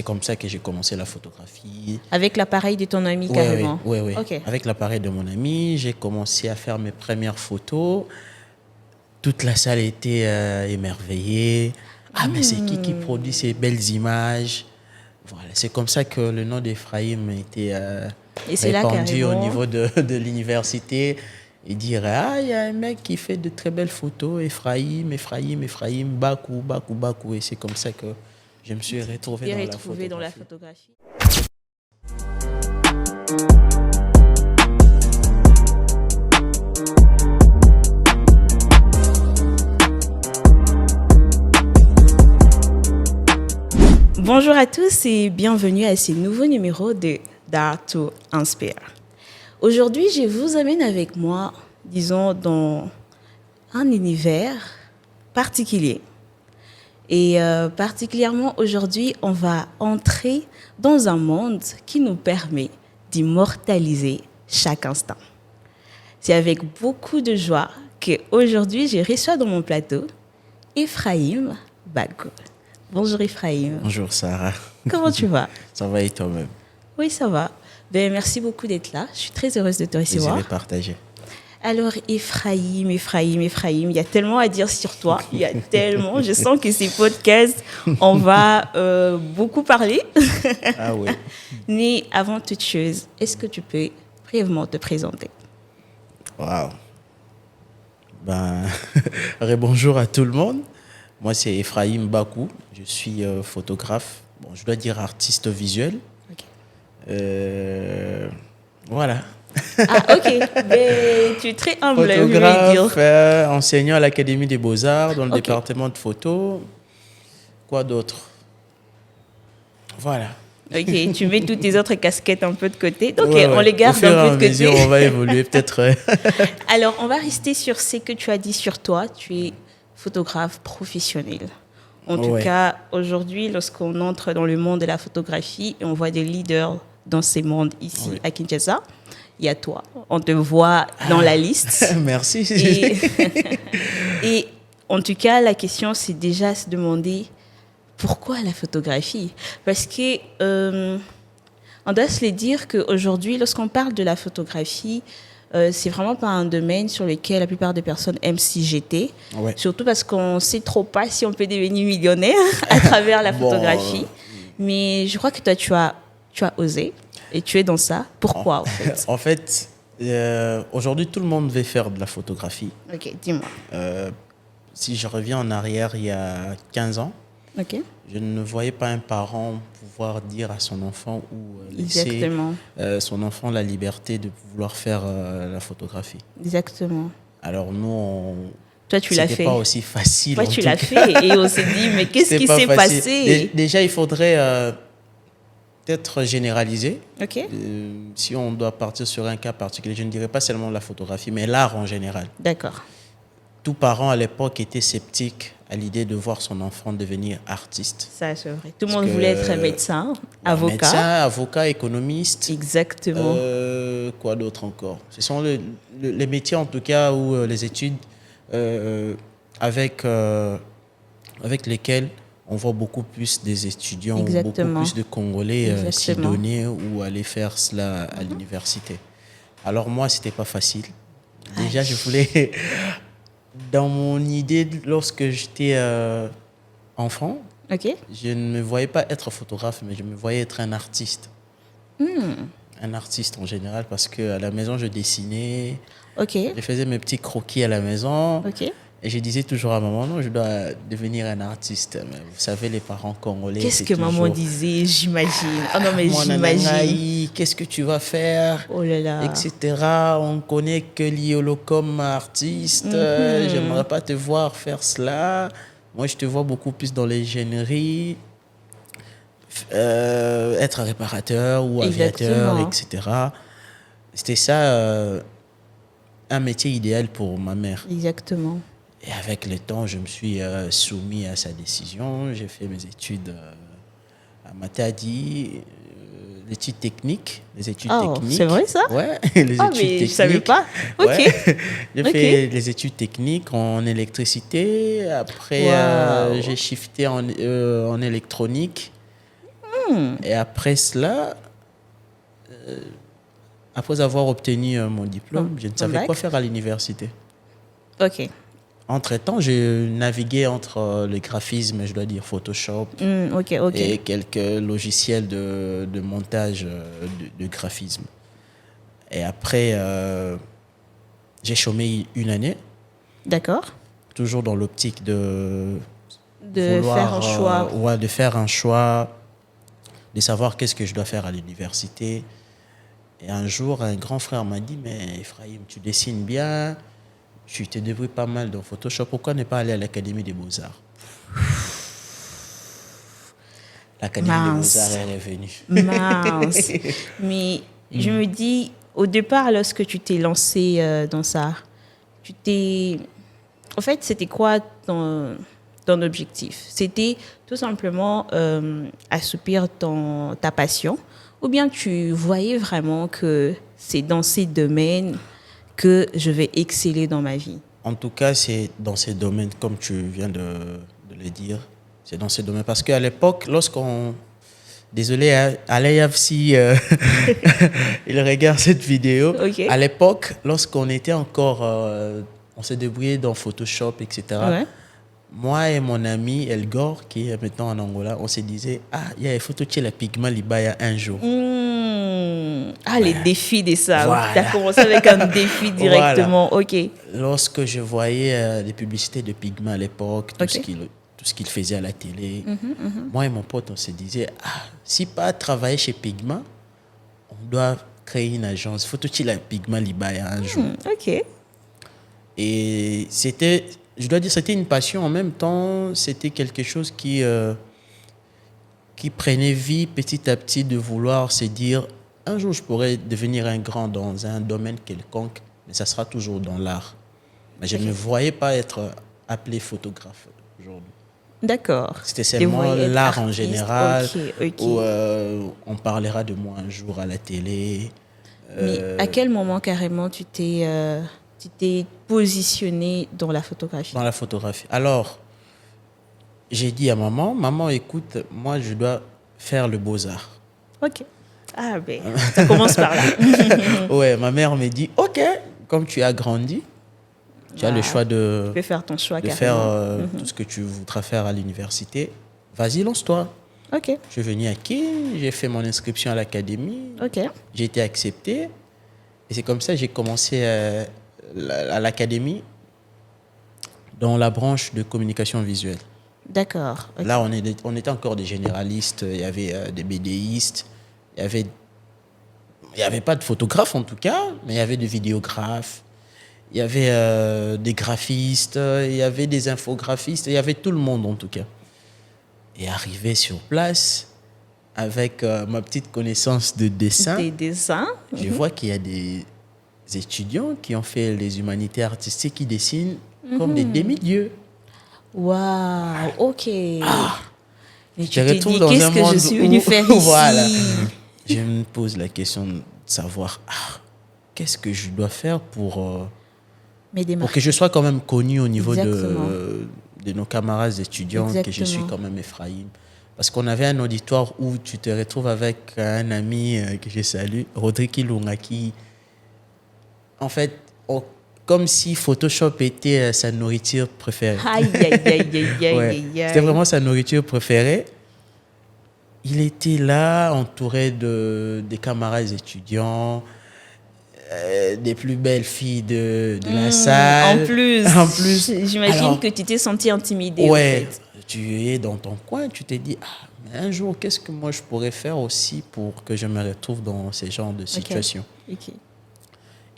comme ça que j'ai commencé la photographie. Avec l'appareil de ton ami, carrément? Oui. Ok. Avec l'appareil de mon ami, j'ai commencé à faire mes premières photos. Toute la salle était émerveillée. Ah, mais c'est qui produit ces belles images? Voilà, c'est comme ça que le nom d'Ephraïm a été Et c'est là, répandu au carrément, niveau de l'université. Et dire, ah, il y a un mec qui fait de très belles photos, Ephraïm, Bakou, Bakou, Bakou. Et c'est comme ça que je me suis retrouvé dans la photographie. Bonjour à tous et bienvenue à ce nouveau numéro de Dare to Inspire. Aujourd'hui, je vous amène avec moi, disons, dans un univers particulier. Et particulièrement aujourd'hui, on va entrer dans un monde qui nous permet d'immortaliser chaque instant. C'est avec beaucoup de joie qu'aujourd'hui, je reçois dans mon plateau Ephraïm Bakou. Bonjour Ephraïm. Bonjour Sarah. Comment tu vas? Ça va et toi-même? Oui, ça va. Ben, merci beaucoup d'être là. Je suis très heureuse de te recevoir. Plaisir partagé. Alors Ephraïm, il y a tellement à dire sur toi. Il y a tellement. Je sens que ces podcasts, on va beaucoup parler. Ah oui. Mais avant toute chose, est-ce que tu peux brièvement te présenter? Waouh. Bonjour à tout le monde. Moi, c'est Ephraïm Bakou. Je suis photographe. Bon, je dois dire artiste visuel. Ok. Voilà. Ah, ok. Mais tu es très humble, Photographe, enseignant à l'Académie des Beaux-Arts dans le département de photo. Quoi d'autre? Voilà. Ok, tu mets toutes tes autres casquettes un peu de côté. Ok, on les garde un peu de côté. On va évoluer peut-être. Alors, on va rester sur ce que tu as dit sur toi. Tu es photographe professionnel. En tout cas, aujourd'hui, lorsqu'on entre dans le monde de la photographie et on voit des leaders dans ces mondes ici à Kinshasa, il y a toi. On te voit dans la liste. Merci. Et en tout cas, la question, c'est déjà se demander pourquoi la photographie? Parce que on doit se le dire qu'aujourd'hui, lorsqu'on parle de la photographie, c'est vraiment pas un domaine sur lequel la plupart des personnes aiment s'y jeter. Ouais. Surtout parce qu'on ne sait trop pas si on peut devenir millionnaire à travers la photographie. Mais je crois que toi, tu as osé et tu es dans ça. Pourquoi, en fait? En fait, aujourd'hui, tout le monde veut faire de la photographie. Ok, dis-moi. Si je reviens en arrière, il y a 15 ans, je ne voyais pas un parent pouvoir dire à son enfant ou laisser son enfant la liberté de vouloir faire la photographie. Exactement. Alors nous, toi, tu l'as fait. C'était pas aussi facile. Toi, tu l'as fait et on s'est dit, mais qu'est-ce qui s'est passé? Déjà, il faudrait peut-être généraliser. Ok. Si on doit partir sur un cas particulier, je ne dirais pas seulement la photographie, mais l'art en général. D'accord. Tout parent à l'époque était sceptique à l'idée de voir son enfant devenir artiste. Ça, c'est vrai. Tout le monde voulait être médecin, avocat. Médecin, avocat, économiste. Exactement. Quoi d'autre encore? Ce sont les métiers, en tout cas, ou les études avec lesquelles on voit beaucoup plus des étudiants, ou beaucoup plus de Congolais s'y donner ou aller faire cela à l'université. Alors moi, c'était pas facile. Déjà, je voulais... Dans mon idée, lorsque j'étais enfant, je ne me voyais pas être photographe, mais je me voyais être un artiste. Un artiste en général, parce qu'à la maison, je dessinais. Je faisais mes petits croquis à la maison. Et je disais toujours à maman, non, je dois devenir un artiste. Mais vous savez, les parents congolais... Qu'est-ce que maman disait? J'imagine. Oh non, mais j'imagine. Qu'est-ce que tu vas faire? Oh là là. Etc. On connaît que Liolo comme artiste. J'aimerais pas te voir faire cela. Moi, je te vois beaucoup plus dans l'ingénierie. Être réparateur ou aviateur, etc. C'était ça, un métier idéal pour ma mère. Exactement. Et avec le temps, je me suis soumis à sa décision. J'ai fait mes études à Matadi, les études techniques. C'est vrai ça? Ouais, les études mais techniques. Je ne savais pas. Ok. Ouais. J'ai fait les études techniques en électricité. Après, j'ai shifté en électronique. Et après cela, après avoir obtenu mon diplôme, je ne savais quoi faire à l'université. OK. Entre-temps, j'ai navigué entre le graphisme, je dois dire Photoshop, et quelques logiciels de montage de graphisme. Et après, j'ai chômé une année. D'accord. Toujours dans l'optique de faire un choix. De faire un choix, de savoir qu'est-ce que je dois faire à l'université. Et un jour, un grand frère m'a dit, mais Ephraim, tu dessines bien, tu te débrouilles pas mal dans Photoshop, pourquoi ne pas aller à l'Académie des Beaux-Arts? L'Académie des Beaux-Arts est revenue. Mince. Mais je me dis, au départ, lorsque tu t'es lancé dans ça, en fait, c'était quoi ton objectif? C'était tout simplement assoupir ta passion, ou bien tu voyais vraiment que c'est dans ces domaines que je vais exceller dans ma vie? En tout cas, c'est dans ces domaines, comme tu viens de le dire, c'est dans ces domaines. Parce qu'à l'époque, désolé, Alayav, si il regarde cette vidéo. Okay. À l'époque, lorsqu'on était encore, on s'est débrouillé dans Photoshop, etc. Ouais. Moi et mon ami Elgor, qui est maintenant en Angola, on se disait, il y a une photo de la Pigma Libaya un jour. Les défis des sables. Voilà. Tu as commencé avec un défi directement. Voilà. OK. Lorsque je voyais les publicités de Pigma à l'époque, tout ce qu'il faisait à la télé, moi et mon pote, on se disait, si pas travailler chez Pigma, on doit créer une agence. Photo de la Pigma Libaya un jour. OK. Et je dois dire, c'était une passion. En même temps, c'était quelque chose qui prenait vie petit à petit, de vouloir se dire, un jour, je pourrais devenir un grand dans un domaine quelconque, mais ça sera toujours dans l'art. Mais je ne me voyais pas être appelé photographe aujourd'hui. D'accord. C'était seulement l'art en général, où on parlera de moi un jour à la télé. Mais à quel moment carrément tu t'es positionné dans la photographie? Dans la photographie. Alors, j'ai dit à maman, écoute, moi, je dois faire le beaux-arts. OK. Ça commence par là. Ouais, ma mère me dit, OK, comme tu as grandi, tu as le choix de... Tu peux faire ton choix, de faire tout ce que tu voudras faire à l'université. Vas-y, lance-toi. OK. Je suis venu à Kin, j'ai fait mon inscription à l'académie. OK. J'ai été accepté. Et c'est comme ça que j'ai commencé à l'académie dans la branche de communication visuelle. D'accord. Okay. Là, on était encore des généralistes, il y avait des BDistes, il y avait pas de photographes en tout cas, mais il y avait des vidéographes, il y avait des graphistes, il y avait des infographistes, il y avait tout le monde en tout cas. Et arrivé sur place, avec ma petite connaissance de dessin, des dessins, je vois qu'il y a des étudiants qui ont fait les humanités artistiques qui dessinent comme des demi-dieux. Waouh, OK. Mais tu te dis, qu'est-ce que je suis venu faire ici? Voilà. Je me pose la question de savoir, qu'est-ce que je dois faire pour que je sois quand même connu au niveau de nos camarades étudiants, que je suis quand même Ephraim. Parce qu'on avait un auditoire où tu te retrouves avec un ami que je salue, Rodrigue Lunga, qui, en fait, comme si Photoshop était sa nourriture préférée. Aïe. C'était vraiment sa nourriture préférée. Il était là, entouré des camarades étudiants, des plus belles filles de la salle. En plus. J'imagine que tu t'es senti intimidé. Ouais, en fait. Tu es dans ton coin, tu t'es dit, mais un jour, qu'est-ce que moi je pourrais faire aussi pour que je me retrouve dans ce genre de situation. OK.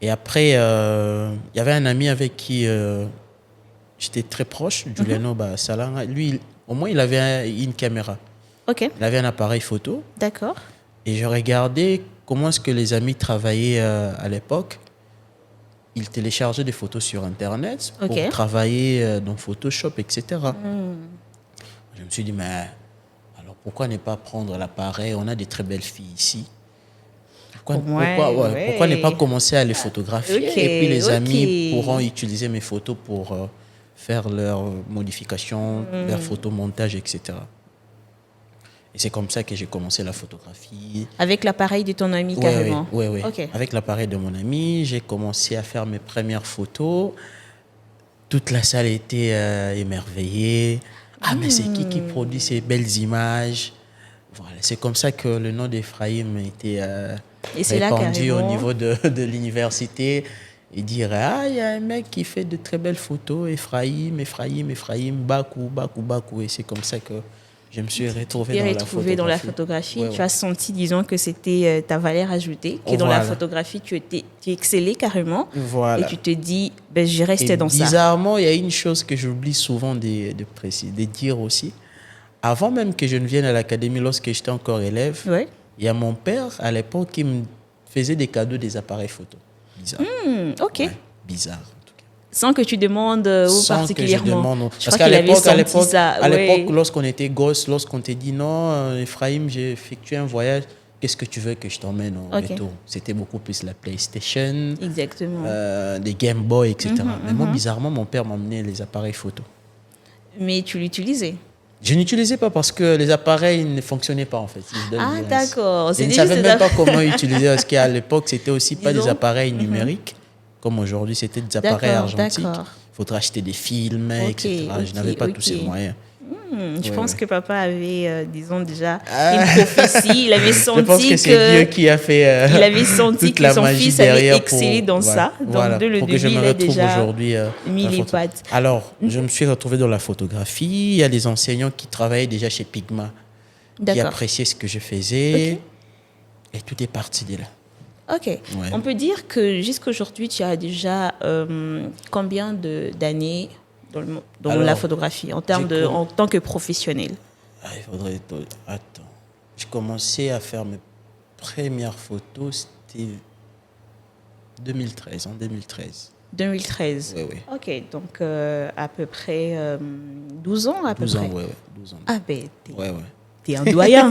Et après, il y avait un ami avec qui j'étais très proche, Giuliano Salanga. Lui, au moins, il avait une caméra. OK. Il avait un appareil photo. D'accord. Et je regardais comment est-ce que les amis travaillaient à l'époque. Ils téléchargeaient des photos sur Internet pour travailler dans Photoshop, etc. Je me suis dit, mais alors pourquoi ne pas prendre l'appareil? On a des très belles filles ici. Pourquoi ne pas commencer à les photographier et puis les amis pourront utiliser mes photos pour faire leurs modifications, leur photomontage, etc. Et c'est comme ça que j'ai commencé la photographie. Avec l'appareil de ton ami, carrément? Oui. Okay. Avec l'appareil de mon ami, j'ai commencé à faire mes premières photos. Toute la salle était émerveillée. Ah, mais c'est qui produit ces belles images? Voilà, c'est comme ça que le nom d'Ephraim a été répandu au niveau de l'université. Et dire, il y a un mec qui fait de très belles photos, Ephraim, Bakou. Et c'est comme ça que je me suis retrouvé dans la photographie. Tu as senti, disons, que c'était ta valeur ajoutée, que dans la photographie, tu excellais carrément. Voilà. Et tu te dis, je restais dans ça. Bizarrement, il y a une chose que j'oublie souvent de dire aussi. Avant même que je ne vienne à l'académie, lorsque j'étais encore élève, il y a mon père, à l'époque, qui me faisait des cadeaux des appareils photo. Bizarre. Ok. Ouais, bizarre, en tout cas. Sans que tu demandes particulièrement. Que je demande. Parce qu'à l'époque, lorsqu'on était gosse, lorsqu'on te dit non, Ephraim, j'ai effectué un voyage, qu'est-ce que tu veux que je t'emmène au retour? C'était beaucoup plus la PlayStation, des Game Boy, etc. Mais moi, bizarrement, mon père m'emmenait les appareils photo. Mais tu l'utilisais? Je n'utilisais pas parce que les appareils ne fonctionnaient pas, en fait. D'accord. Je ne savais même pas comment utiliser parce qu'à l'époque, c'était aussi pas des appareils numériques. Comme aujourd'hui, c'était des appareils argentiques. Il faudrait acheter des films, etc. Je n'avais pas tous ces moyens. Je pense que papa avait, disons déjà, une prophétie. Il avait senti je pense que c'est Dieu qui a fait il avait senti que son fils avait excellé dans ça. Donc, dès le début, il a déjà mis les pattes. Alors, je me suis retrouvé dans la photographie. Il y a des enseignants qui travaillaient déjà chez Pigma, qui appréciaient ce que je faisais. Et tout est parti de là. Ok. Ouais. On peut dire que jusqu'à aujourd'hui, tu as déjà combien d'années dans la photographie en tant que professionnel? Il faudrait... Attends. J'ai commencé à faire mes premières photos, c'était 2013, en 2013. 2013. Oui. Ok, donc à peu près 12 ans à peu près. 12 ans, oui. Ah ben, t'es un doyen.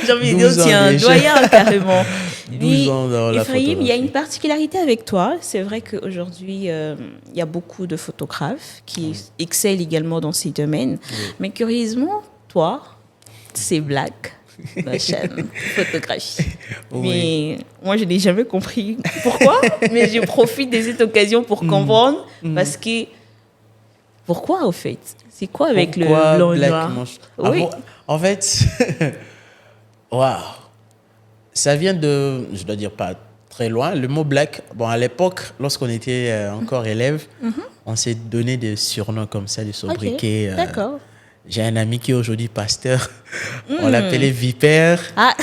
J'ai envie de dire, t'es un doyen carrément. 12 ans dans la photographie. Il y a une particularité avec toi. C'est vrai qu'aujourd'hui, il y a beaucoup de photographes qui excellent également dans ces domaines. Oui. Mais curieusement, toi, c'est Black, ma chaîne photographie. Oui. Mais moi, je n'ai jamais compris pourquoi. Mais je profite de cette occasion pour comprendre. Parce que, pourquoi au fait? C'est quoi avec le blanc et noir? Oui. En fait, waouh, ça vient de, je dois dire pas très loin, le mot black. Bon, à l'époque, lorsqu'on était encore élève, on s'est donné des surnoms comme ça, des sobriquets. Okay, d'accord. J'ai un ami qui est aujourd'hui pasteur. On l'appelait Vipère. Ah.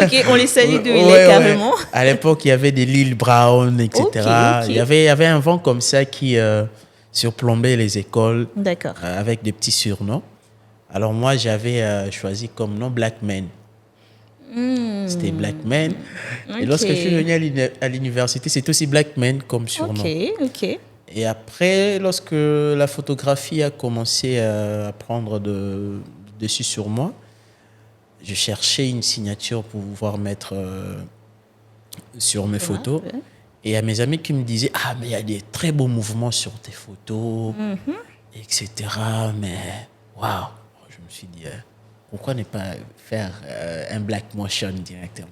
Ok, on les salue de Hélène carrément. À l'époque, il y avait des Lil Brown, etc. Okay. Il y avait un vent comme ça qui surplombait les écoles avec des petits surnoms. Alors moi, j'avais choisi comme nom Black Man. C'était Black Man. Okay. Et lorsque je suis venu à l'université, c'était aussi Black Man comme surnom. Ok. Et après, lorsque la photographie a commencé à prendre dessus sur moi, je cherchais une signature pour pouvoir mettre sur mes photos. Ouais. Et il y a mes amis qui me disaient « Ah, mais il y a des très beaux mouvements sur tes photos, etc. » Mais waouh, je me suis dit pourquoi ne pas faire un black motion directement?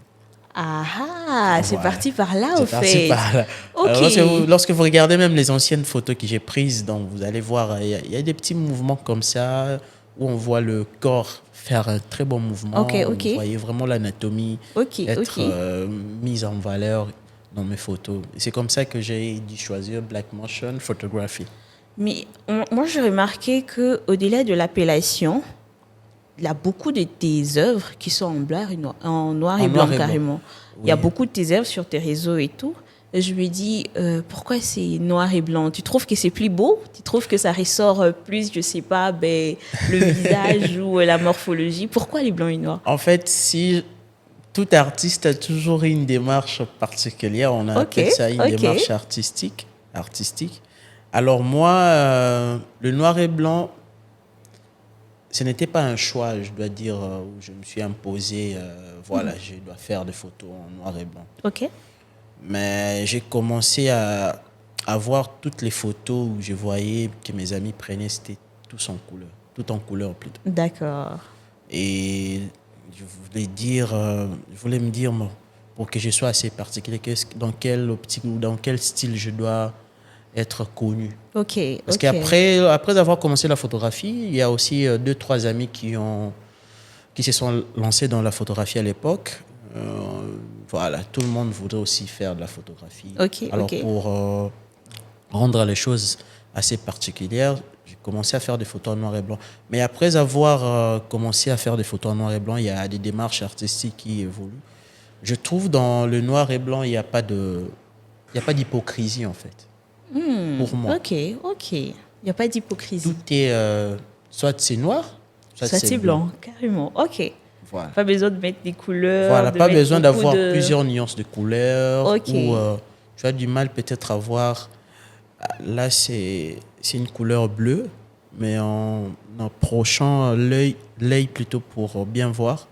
C'est parti par là, au fait. Par là. Okay. Alors, lorsque vous regardez même les anciennes photos que j'ai prises, donc vous allez voir, il y a des petits mouvements comme ça où on voit le corps faire un très bon mouvement. Vous voyez vraiment l'anatomie être mise en valeur dans mes photos. Et c'est comme ça que j'ai dû choisir Black Motion Photography. Mais moi, j'ai remarqué qu'au-delà de l'appellation, il y a beaucoup de tes œuvres qui sont en noir et blanc carrément. Oui. Il y a beaucoup de tes œuvres sur tes réseaux et tout. Et je me dis, pourquoi c'est noir et blanc? Tu trouves que c'est plus beau? Tu trouves que ça ressort plus, je sais pas, le visage ou la morphologie? Pourquoi les blancs et noirs? En fait, si tout artiste a toujours une démarche particulière, on appelle ça une démarche artistique. Alors moi, le noir et blanc, ce n'était pas un choix, je dois dire, où je me suis imposé, je dois faire des photos en noir et blanc. Ok. Mais j'ai commencé à voir toutes les photos où je voyais que mes amis prenaient, c'était tous en couleur. tout en couleur plutôt. D'accord. Et je voulais me dire, bon, pour que je sois assez particulier, dans quelle optique ou dans quel style je dois être connu. Ok. Parce qu'après avoir commencé la photographie, il y a aussi 2-3 amis qui se sont lancés dans la photographie à l'époque. Voilà, tout le monde voudrait aussi faire de la photographie. Alors pour rendre les choses assez particulières, j'ai commencé à faire des photos en noir et blanc. Mais après avoir commencé à faire des photos en noir et blanc, il y a des démarches artistiques qui évoluent. Je trouve dans le noir et blanc, il n'y a pas d'hypocrisie en fait. Pour moi. Ok. Il n'y a pas d'hypocrisie. Tout est soit c'est noir, soit c'est blanc. Carrément. Ok. Voilà. Pas besoin de mettre des couleurs. Voilà, pas besoin d'avoir plusieurs nuances de couleurs. Ok. Ou tu as du mal peut-être à voir. Là, c'est une couleur bleue, mais en approchant l'œil plutôt pour bien voir,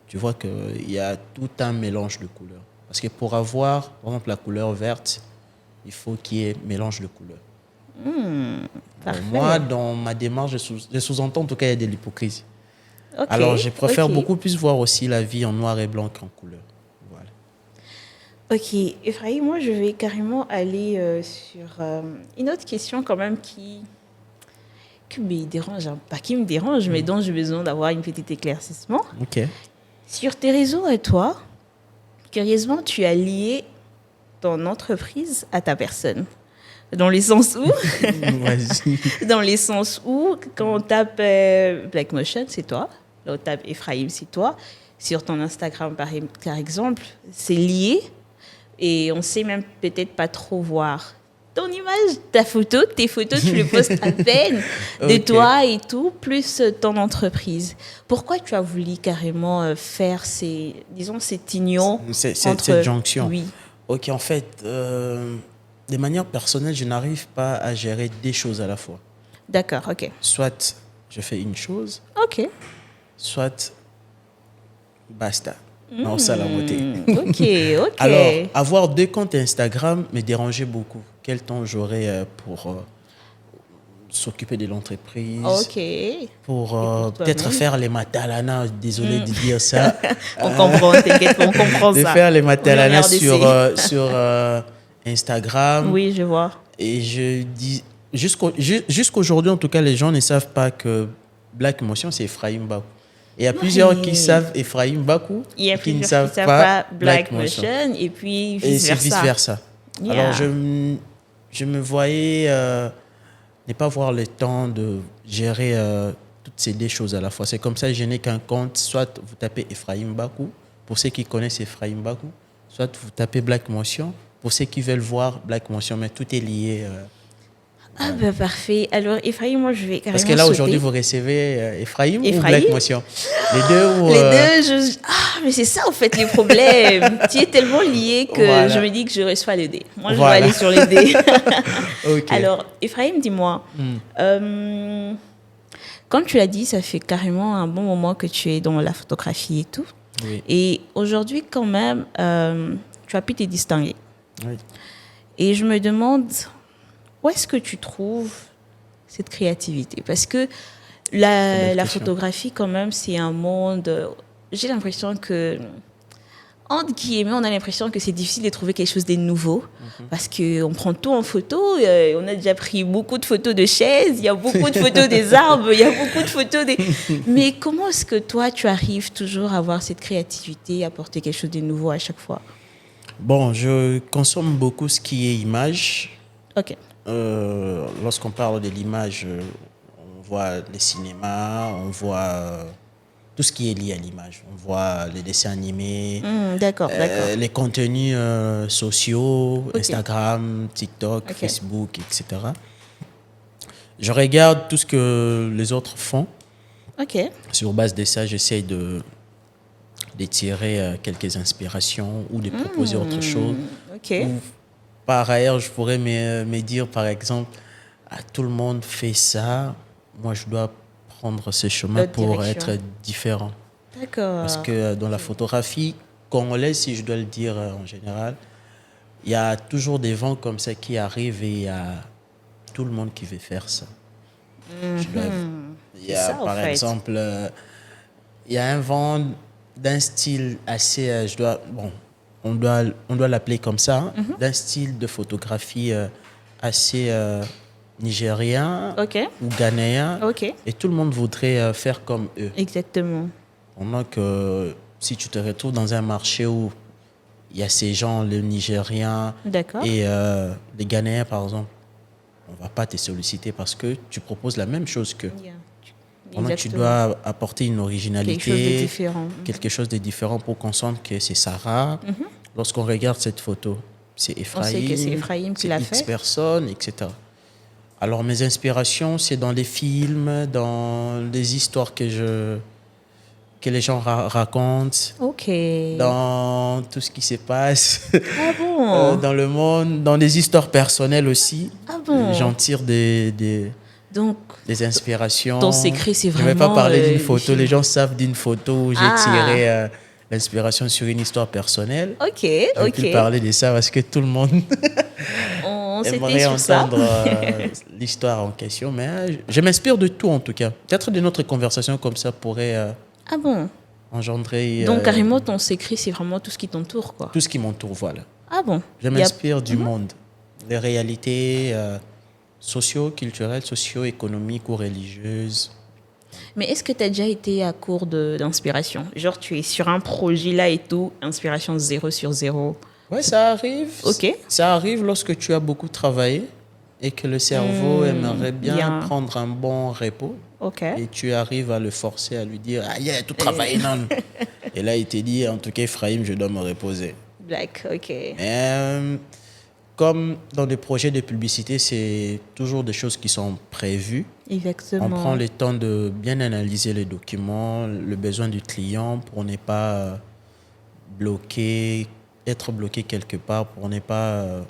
tu vois qu'il y a tout un mélange de couleurs. Parce que pour avoir, par exemple, la couleur verte, il faut qu'il y ait mélange de couleurs. Moi, dans ma démarche, je sous-entends en tout cas il y a de l'hypocrisie. Alors, je préfère beaucoup plus voir aussi la vie en noir et blanc qu'en couleur. Voilà. Ok, Ephraim, moi je vais carrément aller sur une autre question quand même qui me dérange, pas qui me dérange, mais dont j'ai besoin d'avoir une petite éclaircissement. Ok. Sur tes réseaux à toi, curieusement, tu as lié ton entreprise à ta personne. Dans le sens où dans le sens où, quand on tape Black Motion, c'est toi. Là, on tape Ephraim, c'est toi. Sur ton Instagram, par exemple, c'est lié. Et on ne sait même peut-être pas trop voir ton image, ta photo, tes photos, tu les postes à peine de toi et tout, plus ton entreprise. Pourquoi tu as voulu carrément faire cette union cette jonction? Oui. Ok, en fait, de manière personnelle, je n'arrive pas à gérer des choses à la fois. D'accord, ok. Soit je fais une chose, soit basta. Non, ça la beauté. Ok. Alors, avoir 2 comptes Instagram me dérangeait beaucoup. Quel temps j'aurais pour s'occuper de l'entreprise, pour peut-être faire les matalana, désolé de dire ça. On comprend, t'inquiète, on comprend ça. De faire les matalana sur Instagram. Oui, je vois. Et je dis, jusqu'aujourd'hui, en tout cas, les gens ne savent pas que Black Motion, c'est Ephraim Bakou. Et il y a plusieurs qui savent Ephraim Bakou, qui ne savent pas Black Motion. Et puis vice-versa. Et c'est vice-versa. Yeah. Alors, je me voyais ne pas avoir le temps de gérer toutes ces 2 choses à la fois. C'est comme ça que je n'ai qu'un compte. Soit vous tapez Ephraim Bakou, pour ceux qui connaissent Ephraim Bakou, soit vous tapez Black Motion, pour ceux qui veulent voir Black Motion, mais tout est lié. Parfait. Alors, Ephraim, moi, je vais carrément Parce que là, aujourd'hui, vous recevez Ephraim ou Black Motion? Les deux mais c'est ça, en fait, les problèmes. Tu es tellement lié que je me dis que je reçois les dés. Moi, je vais aller sur les dés. Alors, Ephraim, dis-moi, comme tu l'as dit, ça fait carrément un bon moment que tu es dans la photographie et tout. Oui. Et aujourd'hui, quand même, tu as pu te distinguer. Oui. Et je me demande... Où est-ce que tu trouves cette créativité? Parce que la photographie, quand même, c'est un monde... J'ai l'impression que, entre guillemets, on a l'impression que c'est difficile de trouver quelque chose de nouveau. Parce qu'on prend tout en photo. On a déjà pris beaucoup de photos de chaises. Il y a beaucoup de photos des arbres. Il y a beaucoup de photos des... Mais comment est-ce que toi, tu arrives toujours à avoir cette créativité, à apporter quelque chose de nouveau à chaque fois? Bon, je consomme beaucoup ce qui est image. Ok. Lorsqu'on parle de l'image, on voit les cinémas, on voit tout ce qui est lié à l'image. On voit les dessins animés, les contenus sociaux, Instagram, TikTok, Facebook, etc. Je regarde tout ce que les autres font. Sur base de ça, j'essaie de tirer quelques inspirations ou de proposer autre chose. Par ailleurs, je pourrais me dire, par exemple, tout le monde fait ça, moi je dois prendre ce chemin pour être différent. D'accord. Parce que dans la photographie congolaise, si je dois le dire en général, il y a toujours des vents comme ça qui arrivent et il y a tout le monde qui veut faire ça. Il y a, par exemple, il y a un vent d'un style assez, on doit l'appeler comme ça, d'un style de photographie assez nigérien ou ghanéen. Et tout le monde voudrait faire comme eux. Exactement. Pendant que si tu te retrouves dans un marché où il y a ces gens, les Nigériens et les Ghanéens, par exemple, on ne va pas te solliciter parce que tu proposes la même chose qu'eux. Pendant que tu dois apporter une originalité, quelque chose de différent pour qu'on sente que c'est Sarah. Lorsqu'on regarde cette photo, c'est Ephraim, on sait que c'est Ephraim qui l'a fait. X personnes, etc. Alors mes inspirations, c'est dans les films, dans les histoires que les gens racontent, dans tout ce qui se passe dans le monde, dans les histoires personnelles aussi. J'en tire des inspirations. Ton secret, c'est vraiment... Je ne vais pas parler d'une photo, les gens savent d'une photo où j'ai tiré l'inspiration sur une histoire personnelle. Je vais plus parler de ça parce que tout le monde aimerait entendre l'histoire en question. Mais je m'inspire de tout en tout cas. Peut-être de notre conversation comme ça pourrait... engendrer... Donc, carrément, ton secret, c'est vraiment tout ce qui t'entoure, quoi. Tout ce qui m'entoure, voilà. Je m'inspire du monde, des réalités socio-culturelles, socio-économiques ou religieuses. Mais est-ce que tu as déjà été à court d'inspiration? Genre, tu es sur un projet là et tout, inspiration 0 sur 0? Ouais, ça arrive. Ça arrive lorsque tu as beaucoup travaillé et que le cerveau aimerait bien prendre un bon repos. Et tu arrives à le forcer à lui dire « Ah, yeah, tout travaillé, non !» Et là, il te dit « En tout cas, Ephraim, je dois me reposer. » Comme dans des projets de publicité, c'est toujours des choses qui sont prévues. Exactement. On prend le temps de bien analyser les documents, le besoin du client pour ne pas être bloqué quelque part, pour ne pas...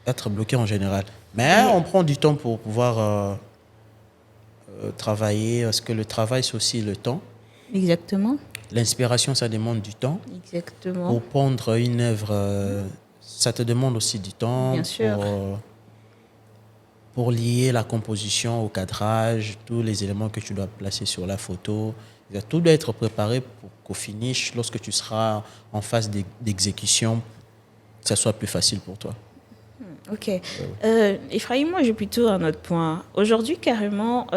être bloqué en général. Mais on prend du temps pour pouvoir travailler, parce que le travail, c'est aussi le temps. Exactement. L'inspiration, ça demande du temps. Exactement. Pour pondre une œuvre, ça te demande aussi du temps. Bien sûr. Pour lier la composition au cadrage, tous les éléments que tu dois placer sur la photo. Tout doit être préparé pour qu'au finish, lorsque tu seras en phase d'exécution, ça soit plus facile pour toi. Ephraim, moi j'ai plutôt un autre point. Aujourd'hui, carrément,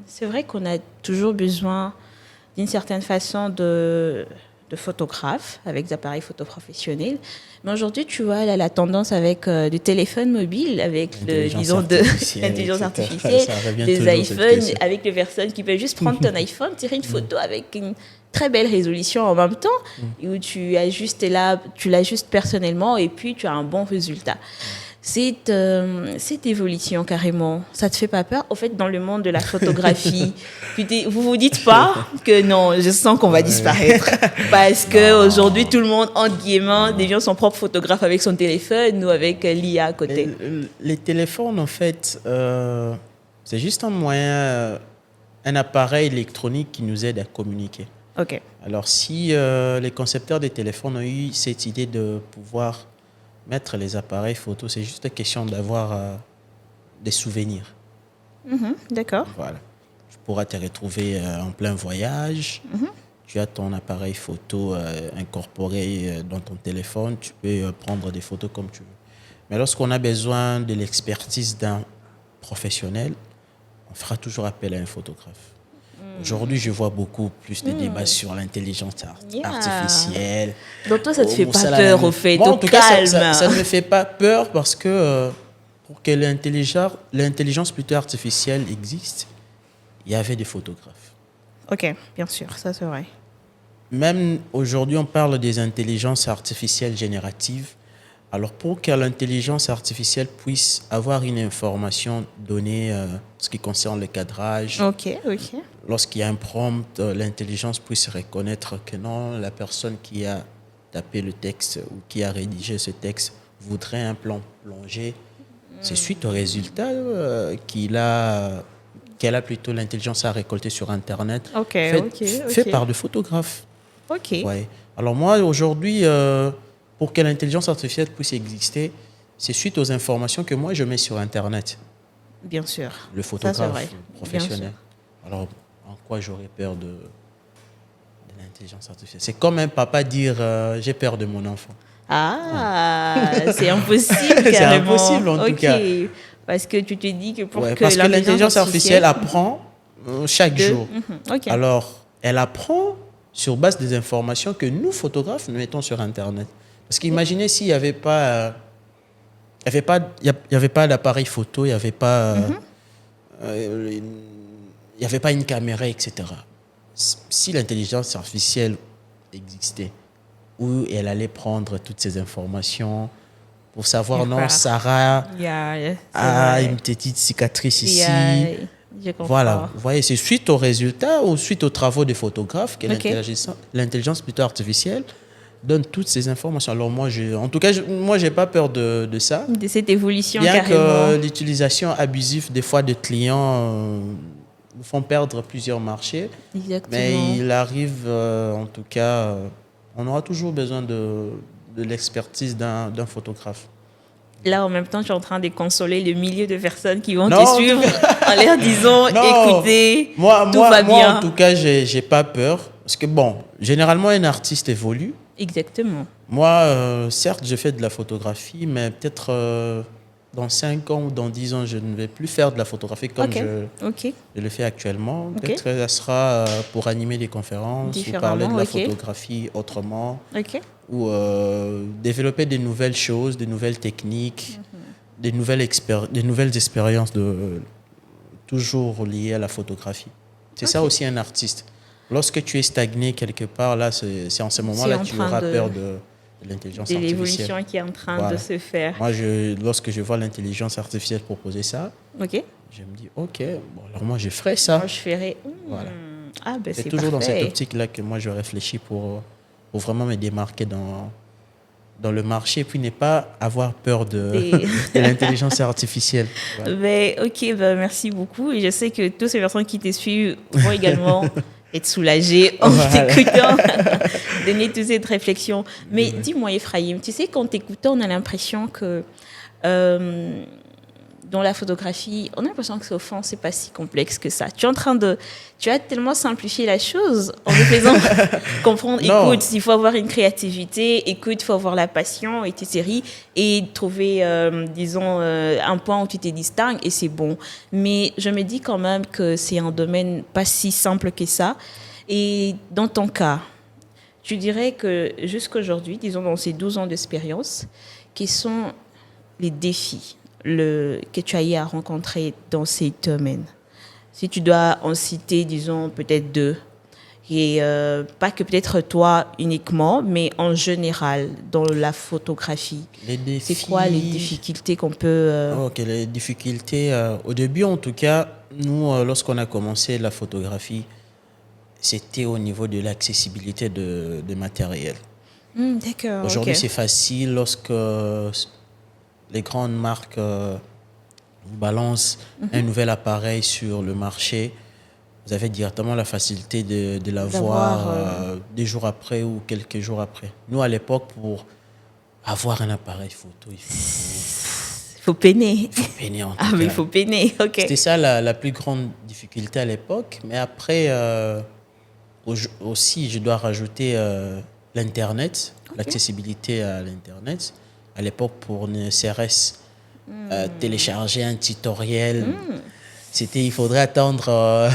c'est vrai qu'on a toujours besoin d'une certaine façon de photographes avec des appareils photo professionnels. Mais aujourd'hui, tu vois, la tendance avec des téléphones mobiles, avec l'intelligence artificielle, des iPhones, avec les personnes qui peuvent juste prendre ton iPhone, tirer une photo avec une très belle résolution en même temps, où tu l'ajustes personnellement et puis tu as un bon résultat. Cette évolution, carrément, ça te fait pas peur? Au fait, dans le monde de la photographie, vous dites pas que non, je sens qu'on va disparaître. Parce qu'aujourd'hui, tout le monde, entre guillemets, devient son propre photographe avec son téléphone ou avec l'IA à côté. Les téléphones, en fait, c'est juste un moyen, un appareil électronique qui nous aide à communiquer. Alors, si les concepteurs des téléphones ont eu cette idée de pouvoir mettre les appareils photo, c'est juste une question d'avoir des souvenirs. D'accord. Voilà. Tu pourras te retrouver en plein voyage. Tu as ton appareil photo incorporé dans ton téléphone. Tu peux prendre des photos comme tu veux. Mais lorsqu'on a besoin de l'expertise d'un professionnel, on fera toujours appel à un photographe. Aujourd'hui, je vois beaucoup plus de débats sur l'intelligence artificielle. Donc toi, ça ne te fait pas peur, au fait, en tout cas, ça ne me fait pas peur parce que pour que l'intelligence plutôt artificielle existe, il y avait des photographes. Bien sûr, ça c'est vrai. Même aujourd'hui, on parle des intelligences artificielles génératives. Alors, pour que l'intelligence artificielle puisse avoir une information donnée ce qui concerne le cadrage, lorsqu'il y a un prompt, l'intelligence puisse reconnaître que non, la personne qui a tapé le texte ou qui a rédigé ce texte voudrait un plan plongé. C'est suite au résultat qu'elle a plutôt l'intelligence à récolter sur Internet, fait par des photographes. Ouais. Alors moi, aujourd'hui... pour que l'intelligence artificielle puisse exister, c'est suite aux informations que moi je mets sur Internet. Bien sûr. Le photographe professionnel. Alors, en quoi j'aurais peur de l'intelligence artificielle? C'est comme un papa dire j'ai peur de mon enfant. C'est impossible, c'est impossible, en tout cas. Parce que tu te dis que parce que l'intelligence artificielle apprend chaque jour. Alors, elle apprend sur base des informations que nous, photographes, nous mettons sur Internet. Parce qu'imaginez s'il n'y avait pas... Il n'y avait pas d'appareil photo, il n'y avait pas... il n'y avait pas une caméra, etc. Si l'intelligence artificielle existait, où elle allait prendre toutes ces informations pour savoir, non, Sarah a une petite cicatrice ici. Voilà, vous voyez, c'est suite aux résultats ou suite aux travaux des photographes que l'intelligence plutôt artificielle donne toutes ces informations. Alors moi, en tout cas, moi, j'ai pas peur de ça. De cette évolution, bien carrément. Que l'utilisation abusive des fois de clients nous font perdre plusieurs marchés. Exactement. Mais il arrive, en tout cas, on aura toujours besoin de l'expertise d'un photographe. Là, en même temps, tu es en train de consoler le milieu de personnes qui vont te suivre en leur disant, écoutez, tout va bien. Moi, en tout cas, j'ai pas peur. Parce que, bon, généralement, un artiste évolue. Exactement. Moi, certes, je fais de la photographie, mais peut-être dans 5 ans ou dans 10 ans, je ne vais plus faire de la photographie comme je le fais actuellement. Peut-être que ça sera pour animer des conférences ou parler de la photographie autrement. Ou développer des nouvelles choses, des nouvelles techniques, des nouvelles expériences toujours liées à la photographie. C'est ça aussi un artiste. Lorsque tu es stagné quelque part, là, c'est en ce moment-là que tu auras peur de l'intelligence artificielle. De l'évolution qui est en train de se faire. Moi, lorsque je vois l'intelligence artificielle proposer ça, je me dis, OK, bon, alors moi, je ferai ça. Moi, je ferai... Voilà. C'est toujours parfait. dans cette optique-là que moi, je réfléchis pour vraiment me démarquer dans le marché et puis ne pas avoir peur de l'intelligence artificielle. Voilà. Merci beaucoup. Et je sais que toutes ces personnes qui te suivent vont également être soulagées en t'écoutant, donner toute cette réflexion. Mais dis-moi, Ephraim, tu sais, qu'en t'écoutant, on a l'impression que dans la photographie, on a l'impression que au fond, c'est pas si complexe que ça. Tu as tellement simplifié la chose en me faisant comprendre, écoute, il faut avoir une créativité, écoute, il faut avoir la passion, et trouver, disons, un point où tu te distingues, et c'est bon. Mais je me dis quand même que c'est un domaine pas si simple que ça. Et dans ton cas, tu dirais que jusqu'aujourd'hui, disons dans ces 12 ans d'expérience, quels sont les défis que tu as eu à rencontrer dans ces domaines? Si tu dois en citer, disons, peut-être 2, et pas que peut-être toi uniquement, mais en général, dans la photographie. C'est quoi les difficultés qu'on peut... Les difficultés, au début en tout cas, nous, lorsqu'on a commencé la photographie, c'était au niveau de l'accessibilité de matériel. D'accord. Aujourd'hui, c'est facile lorsque... les grandes marques vous balancent un nouvel appareil sur le marché. Vous avez directement la facilité de l'avoir des jours après ou quelques jours après. Nous, à l'époque, pour avoir un appareil photo, il faut peiner. Il faut peiner, en tout cas. Mais il faut peiner, ok. C'était ça la plus grande difficulté à l'époque. Mais après, aussi, je dois rajouter l'Internet, l'accessibilité à l'Internet. À l'époque, pour ne serait-ce télécharger un tutoriel, il faudrait attendre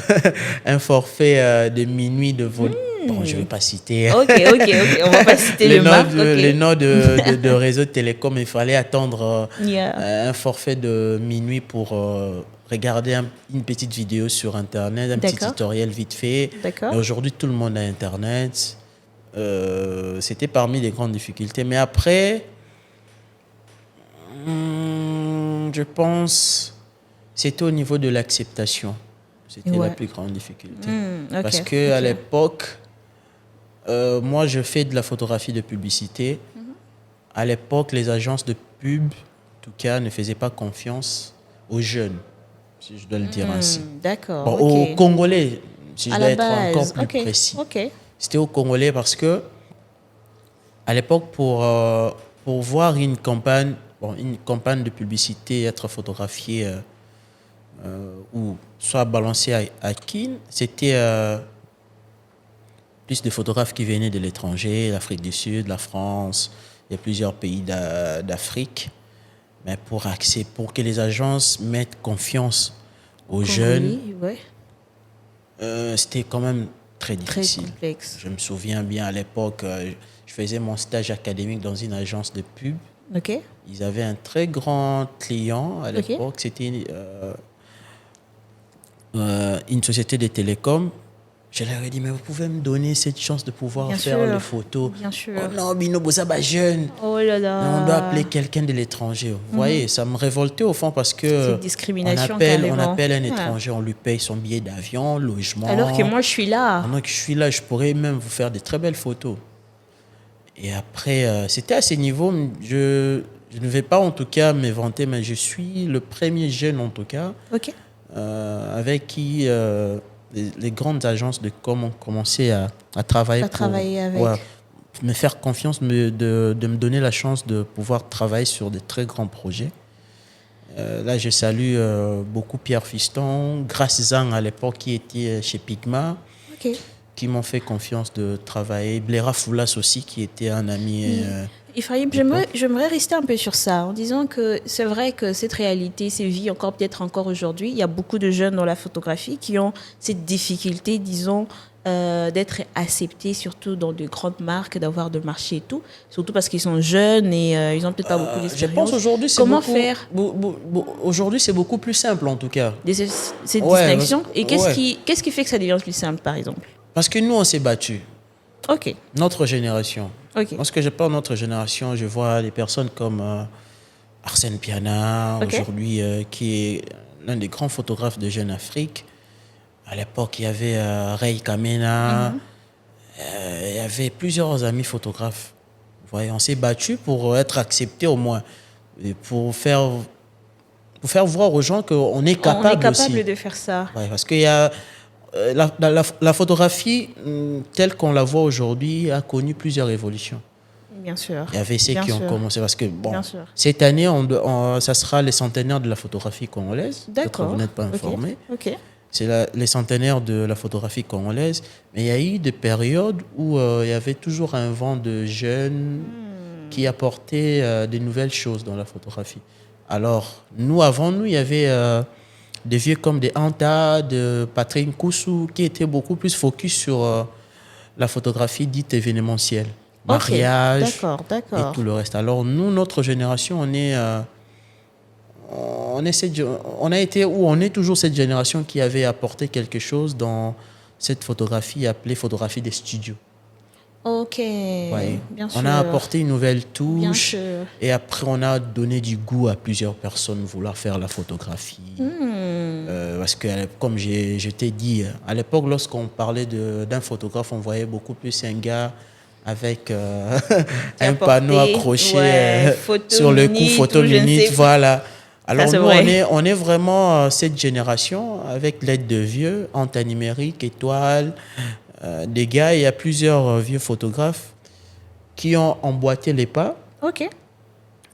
un forfait de minuit de vol. Bon, je ne vais pas citer. Ok, on va pas citer les noms de réseaux de télécom. Il fallait attendre un forfait de minuit pour regarder une petite vidéo sur Internet, un petit tutoriel vite fait. Mais aujourd'hui, tout le monde a Internet. C'était parmi les grandes difficultés. Mais après... je pense c'était au niveau de l'acceptation. C'était la plus grande difficulté. Parce qu'à l'époque, moi, je fais de la photographie de publicité. À l'époque, les agences de pub, en tout cas, ne faisaient pas confiance aux jeunes, si je dois le dire ainsi. D'accord. Aux Congolais, si je dois être encore plus précis. C'était aux Congolais parce que, à l'époque, pour voir une campagne de publicité, être photographié ou soit balancé à Kin, c'était plus de photographes qui venaient de l'étranger, l'Afrique du Sud, la France, il y a plusieurs pays d'Afrique. Mais pour que les agences mettent confiance aux jeunes, c'était quand même très difficile. Très complexe. Je me souviens bien à l'époque, je faisais mon stage académique dans une agence de pub. Okay. Ils avaient un très grand client à l'époque. C'était une société de télécom. Je leur ai dit, mais vous pouvez me donner cette chance de pouvoir faire les photos. Bien sûr. Oh non, Bino Bozaba jeune. Oh là là. On doit appeler quelqu'un de l'étranger. Vous voyez, ça me révoltait au fond parce que c'est une discrimination, on appelle un étranger, on lui paye son billet d'avion, logement. Alors que moi, je suis là. Alors que je suis là, je pourrais même vous faire de très belles photos. Et après, c'était à ce niveau, je ne vais pas en tout cas me vanter, mais je suis le premier jeune en tout cas, avec qui les grandes agences de com ont commencé à travailler avec. Me faire confiance, de me donner la chance de pouvoir travailler sur de très grands projets. Là, je salue beaucoup Pierre Fiston, Grace Zang à l'époque qui était chez Pigma, qui m'ont fait confiance de travailler. Blaira Foulas aussi, qui était un ami. Ephraim, j'aimerais rester un peu sur ça, en disant que c'est vrai que cette réalité, ces vies, peut-être encore aujourd'hui, il y a beaucoup de jeunes dans la photographie qui ont cette difficulté, disons, d'être acceptés, surtout dans de grandes marques, d'avoir de marché et tout, surtout parce qu'ils sont jeunes et ils n'ont peut-être pas beaucoup d'expérience. Je pense aujourd'hui, faire aujourd'hui, c'est beaucoup plus simple en tout cas. Cette distinction. Et qu'est-ce qui fait que ça devient plus simple, par exemple? Parce que nous, on s'est battus. Ok. Notre génération. Okay. Lorsque je parle de notre génération, je vois des personnes comme Arsène Piana, aujourd'hui, qui est l'un des grands photographes de Jeune Afrique. À l'époque, il y avait Ray Kamena, il y avait plusieurs amis photographes. Vous voyez, on s'est battus pour être acceptés au moins, et pour faire voir aux gens qu'on est capable aussi. De faire ça. Ouais, parce qu'il y a la photographie telle qu'on la voit aujourd'hui a connu plusieurs évolutions. Bien sûr. Il y avait ceux qui ont commencé parce que cette année, ça sera les centenaires de la photographie congolaise. D'accord. Vous n'êtes pas informé. Ok. C'est les centenaires de la photographie congolaise. Mais il y a eu des périodes où il y avait toujours un vent de jeunes qui apportaient de nouvelles choses dans la photographie. Alors, avant nous, il y avait des vieux comme des Anta, de Patrick Koussou, qui étaient beaucoup plus focus sur la photographie dite événementielle. Mariage et tout le reste. Alors, nous, notre génération, on est toujours cette génération qui avait apporté quelque chose dans cette photographie appelée photographie des studios. Ok, bien sûr. On a apporté une nouvelle touche et après on a donné du goût à plusieurs personnes vouloir faire la photographie. Parce que comme je t'ai dit, à l'époque lorsqu'on parlait d'un photographe, on voyait beaucoup plus un gars avec un panneau accroché sur le cou, photo minute, voilà. Alors nous, on est vraiment cette génération avec l'aide de vieux, Anta Numérique, Étoile, des gars. Il y a plusieurs vieux photographes qui ont emboîté les pas. Ok.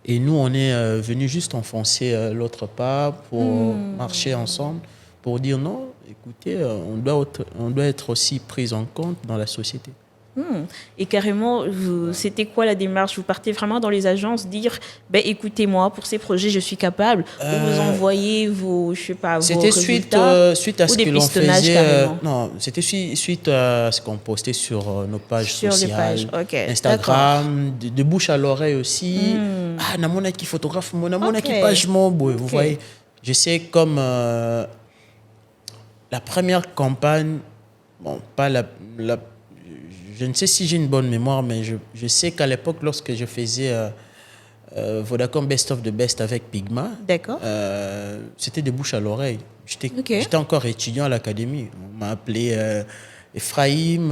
Et nous, on est venus juste enfoncer l'autre pas pour marcher ensemble, pour dire non, écoutez, on doit être aussi pris en compte dans la société. Et carrément, c'était quoi la démarche? Vous partez vraiment dans les agences dire écoutez-moi, pour ces projets, je suis capable. Vous envoyez vos résultats. C'était suite à ce que l'on faisait. Non, c'était suite à ce qu'on postait sur nos pages sociales, Instagram, de bouche à l'oreille aussi. Ah, namona qui photographe, namona qui page mon boy. Vous voyez, je sais comme la première campagne, pas je ne sais si j'ai une bonne mémoire, mais je sais qu'à l'époque, lorsque je faisais Vodacom Best of the Best avec Pigma, c'était de bouche à l'oreille. J'étais encore étudiant à l'académie. On m'a appelé Ephraim,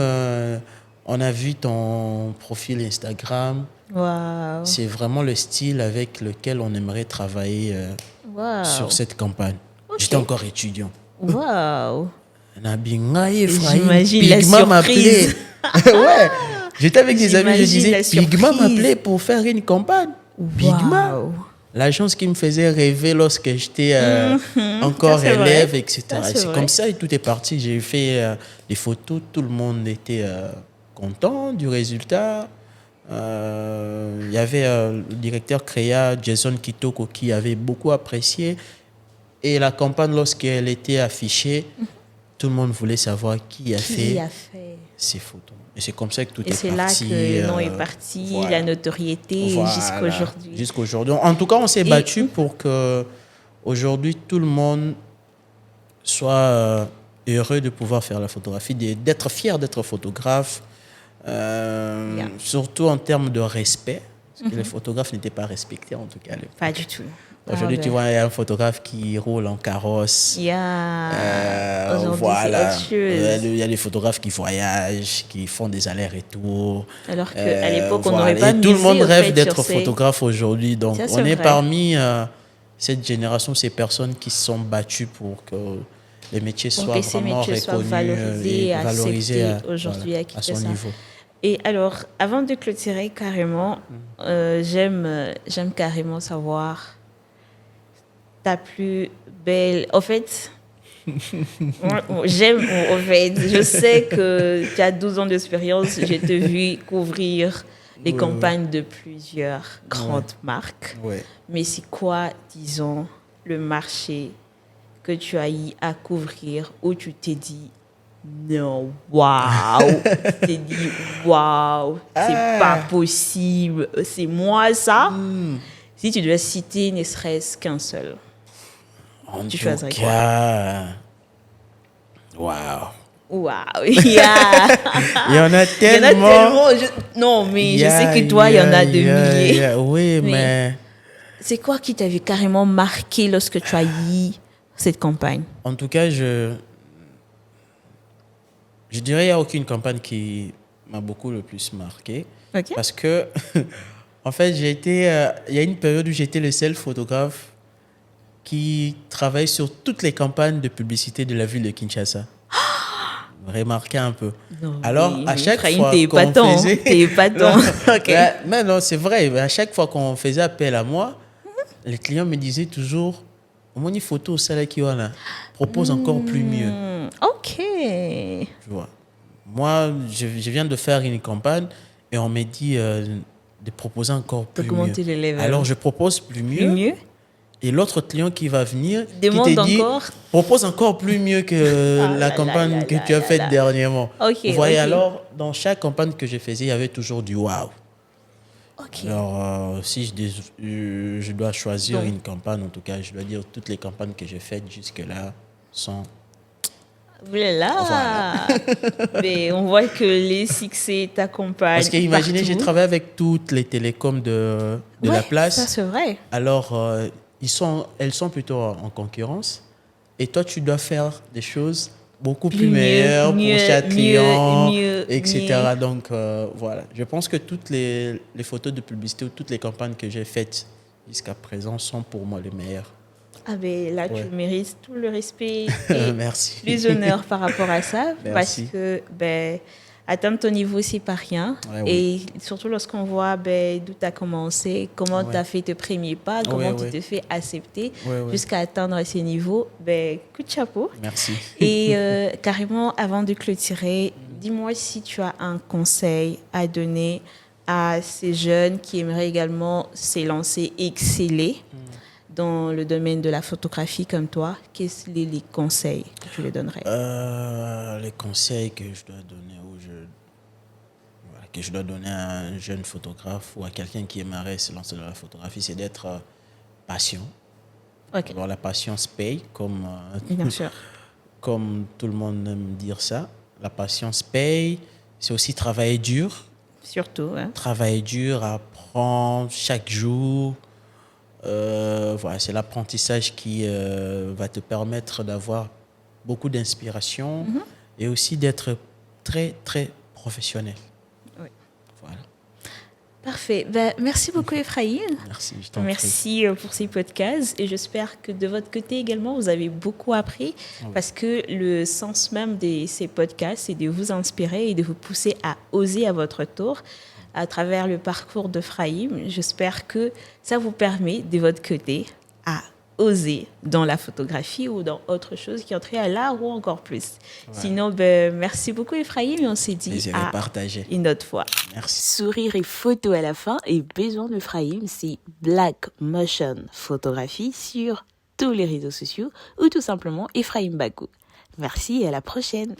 on a vu ton profil Instagram. Wow. C'est vraiment le style avec lequel on aimerait travailler sur cette campagne. J'étais encore étudiant. Waouh. J'imagine Pigma m'appelait. Ouais, j'étais avec des amis, je disais Pigma m'appelait pour faire une campagne. Pigma. l'agence qui me faisait rêver lorsque j'étais encore élève, etc. C'est comme ça et tout est parti. J'ai fait des photos, tout le monde était content du résultat. Il y avait le directeur créa, Jason Kitoko, qui avait beaucoup apprécié. Et la campagne, lorsqu'elle était affichée, tout le monde voulait savoir qui a fait ces photos. Et c'est comme ça que tout est parti. Et c'est là que le nom est parti, la notoriété, jusqu'à aujourd'hui. Jusqu'à aujourd'hui. En tout cas, on s'est battu pour que aujourd'hui tout le monde soit heureux de pouvoir faire la photographie, d'être fier d'être photographe, surtout en termes de respect. Parce que les photographes n'étaient pas respectés, en tout cas. Pas du tout. Aujourd'hui, tu vois, il y a un photographe qui roule en carrosse. Voilà. Il y a des photographes qui voyagent, qui font des allers-retours. Alors qu'à l'époque, on n'aurait pas misé. Tout le monde rêve d'être photographe aujourd'hui. Donc, on est parmi cette génération, ces personnes qui se sont battues pour que les métiers soient vraiment reconnus et valorisés aujourd'hui à son niveau. Et alors, avant de clôturer carrément, j'aime carrément savoir ta plus belle... En fait, je sais que tu as 12 ans d'expérience, j'ai te vu couvrir les campagnes de plusieurs grandes marques. Mais c'est quoi, disons, le marché que tu as eu à couvrir où tu t'es dit non, waouh, tu t'es dit waouh, c'est pas possible, c'est moi ça. Si tu devais citer ne serait-ce qu'un seul, tu choisirais quoi? Waouh, il y en a tellement. Non, mais je sais que toi, il y en a des milliers. Oui, mais... C'est quoi qui t'avait carrément marqué lorsque tu as eu cette campagne? En tout cas, je dirais qu'il n'y a aucune campagne qui m'a beaucoup le plus marqué. Parce que, en fait, il y a une période où j'étais le seul photographe qui travaille sur toutes les campagnes de publicité de la ville de Kinshasa. Remarquez un peu. Non, alors, à chaque fois t'es épatant. Mais non, c'est vrai. À chaque fois qu'on faisait appel à moi, les clients me disaient toujours, au une photo, celle qui on a, propose encore plus mieux. Ok. Tu vois. Moi, je viens de faire une campagne et on m'a dit de proposer encore plus mieux. Alors, je propose plus mieux. Et l'autre client qui va venir, demande qui te dit, encore. Propose encore plus mieux que la campagne que tu as faite dernièrement. Vous voyez, alors, dans chaque campagne que je faisais, il y avait toujours du waouh. Alors, si je dois choisir une campagne, en tout cas, je dois dire toutes les campagnes que j'ai faites jusque-là sont... Voilà. Mais on voit que les succès t'accompagnent. Parce qu'imaginez, j'ai travaillé avec toutes les télécoms de la place. Ça, c'est vrai. Alors, elles sont plutôt en concurrence. Et toi, tu dois faire des choses beaucoup plus meilleures pour chaque client, etc. Donc, voilà. Je pense que toutes les photos de publicité ou toutes les campagnes que j'ai faites jusqu'à présent sont pour moi les meilleures. Ah ben là, tu mérites tout le respect et Merci. les honneurs par rapport à ça. Merci. Parce que atteindre ton niveau, c'est pas rien. Et surtout lorsqu'on voit d'où tu as commencé, comment tu as fait tes premiers pas, comment tu te fais accepter jusqu'à atteindre ces niveaux. Coup de chapeau. Merci. Et carrément, avant de clôturer, dis-moi si tu as un conseil à donner à ces jeunes qui aimeraient également s'élancer, exceller dans le domaine de la photographie comme toi. Quels sont les conseils que tu leur donnerais? Les conseils que je dois donner à un jeune photographe ou à quelqu'un qui aimerait se lancer dans la photographie, c'est d'être patient. Alors, la patience paye, bien sûr. Comme tout le monde aime dire ça. La patience paye. C'est aussi travailler dur. Surtout. Travailler dur, apprendre chaque jour. Voilà, c'est l'apprentissage qui va te permettre d'avoir beaucoup d'inspiration et aussi d'être très, très professionnel. Oui. Voilà. Parfait. Merci beaucoup, Ephraïm. Merci, je t'en prie. Merci pour ces podcasts et j'espère que de votre côté également, vous avez beaucoup appris parce que le sens même de ces podcasts, c'est de vous inspirer et de vous pousser à oser à votre tour. à travers le parcours de Frahim. J'espère que ça vous permet de votre côté à oser dans la photographie ou dans autre chose qui entrait à l'art ou encore plus. Ouais. Sinon, merci beaucoup Ephraim et on s'est dit à une autre fois. Merci. Sourire et photo à la fin et besoin de Ephraim, c'est Black Motion Photographie sur tous les réseaux sociaux ou tout simplement Ephraim Bakou. Merci et à la prochaine.